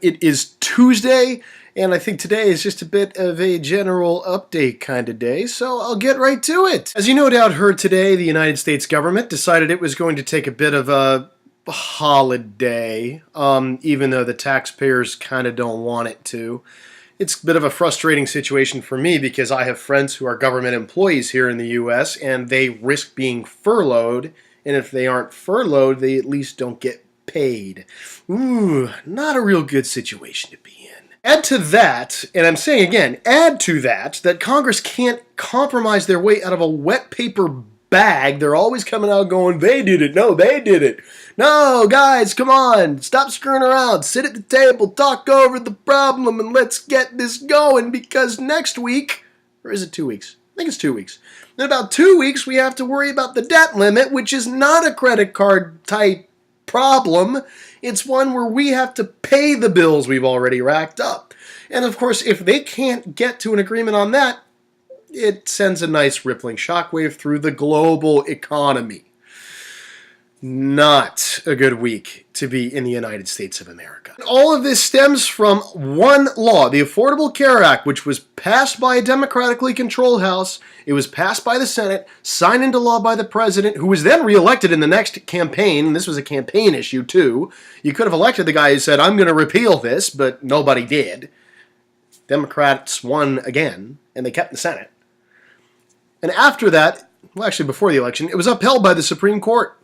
It is Tuesday, and I think today is just a bit of a general update kind of day, so I'll get right to it. As you no doubt heard today, the United States government decided it was going to take a bit of a holiday, even though the taxpayers kind of don't want it to. It's a bit of a frustrating situation for me because I have friends who are government employees here in the U.S., and they risk being furloughed, and if they aren't furloughed, they at least don't get paid. Ooh, not a real good situation to be in. Add to that, and I'm saying again, add to that Congress can't compromise their way out of a wet paper bag. They're always coming out going, they did it. No, they did it. No, guys, come on. Stop screwing around. Sit at the table, talk over the problem, and let's get this going because next week, or is it 2 weeks? I think it's 2 weeks. In about 2 weeks, we have to worry about the debt limit, which is not a credit card type problem. It's one where we have to pay the bills we've already racked up. And of course, if they can't get to an agreement on that, it sends a nice rippling shockwave through the global economy. Not a good week to be in the United States of America. All of this stems from one law, the Affordable Care Act, which was passed by a democratically controlled House. It was passed by the Senate, signed into law by the President, who was then reelected in the next campaign. And this was a campaign issue, too. You could have elected the guy who said, I'm going to repeal this, but nobody did. Democrats won again, and they kept the Senate. And after that, well, actually before the election, it was upheld by the Supreme Court.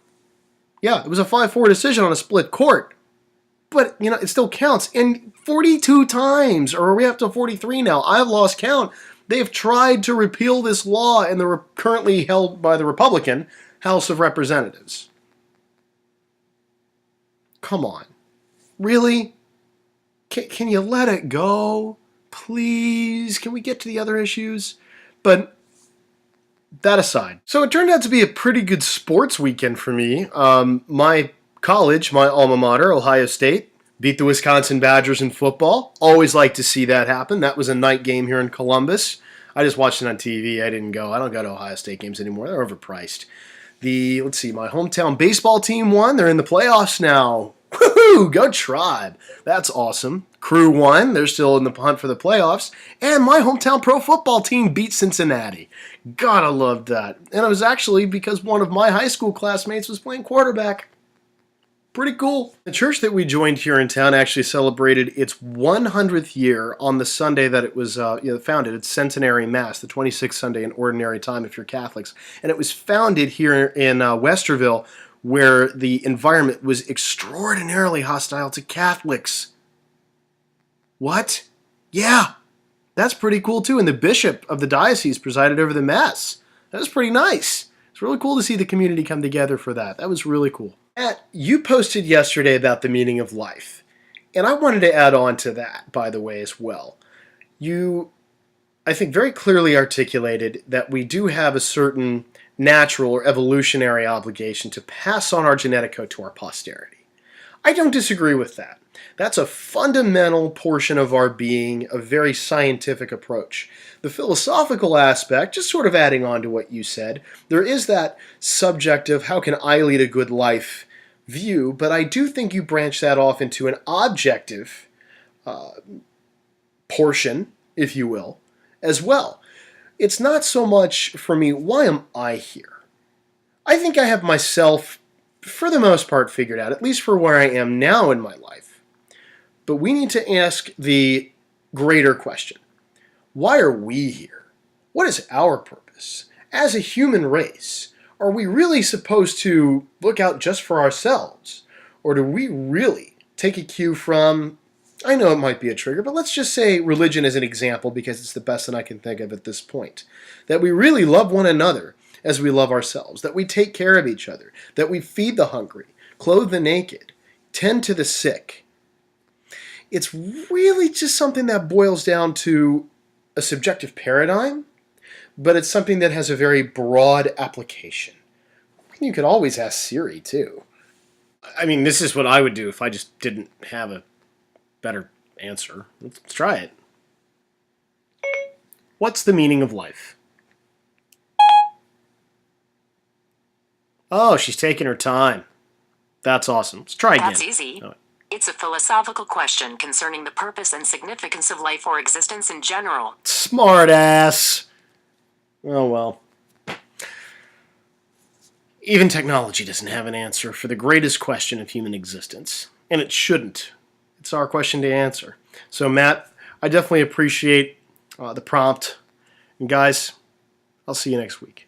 Yeah, it was a 5-4 decision on a split court. But, you know, it still counts. And 42 times, or are we up to 43 now? I've lost count. They've tried to repeal this law, and they're currently held by the Republican House of Representatives. Come on. Really? Can you let it go? Please? Can we get to the other issues? But that aside. So it turned out to be a pretty good sports weekend for me. My college, my alma mater, Ohio State, beat the Wisconsin Badgers in football. Always like to see that happen. That was a night game here in Columbus. I just watched it on TV. I didn't go. I don't go to Ohio State games anymore. They're overpriced. Let's see, my hometown baseball team won. They're in the playoffs now. Woohoo! Go Tribe. That's awesome. Crew won. They're still in the hunt for the playoffs. And my hometown pro football team beat Cincinnati. Gotta love that. And it was actually because one of my high school classmates was playing quarterback. Pretty cool. The church that we joined here in town actually celebrated its 100th year on the Sunday that it was founded. It's Centenary Mass, the 26th Sunday in Ordinary Time if you're Catholics. And it was founded here in Westerville, where the environment was extraordinarily hostile to Catholics. What? Yeah, that's pretty cool too. And the bishop of the diocese presided over the Mass. That was pretty nice. It's really cool to see the community come together for that. That was really cool. Matt, you posted yesterday about the meaning of life. And I wanted to add on to that, by the way, as well. You, I think, very clearly articulated that we do have a certain natural or evolutionary obligation to pass on our genetic code to our posterity. I don't disagree with that. That's a fundamental portion of our being, a very scientific approach. The philosophical aspect, just sort of adding on to what you said, there is that subjective, how can I lead a good life view, but I do think you branch that off into an objective portion, if you will, as well. It's not so much for me, why am I here? I think I have myself, for the most part, figured out, at least for where I am now in my life. But we need to ask the greater question. Why are we here? What is our purpose? As a human race, are we really supposed to look out just for ourselves? Or do we really take a cue from, I know it might be a trigger, but let's just say religion as an example because it's the best that I can think of at this point. That we really love one another as we love ourselves. That we take care of each other. That we feed the hungry, clothe the naked, tend to the sick. It's really just something that boils down to a subjective paradigm, but it's something that has a very broad application. You could always ask Siri, too. I mean, this is what I would do if I just didn't have a better answer. Let's try it. What's the meaning of life? Oh, she's taking her time. That's awesome. Let's try again. That's easy. Oh, It's a philosophical question concerning the purpose and significance of life or existence in general. Smart ass. Oh well. Even technology doesn't have an answer for the greatest question of human existence. And it shouldn't. It's our question to answer. So, Matt, I definitely appreciate the prompt. And guys, I'll see you next week.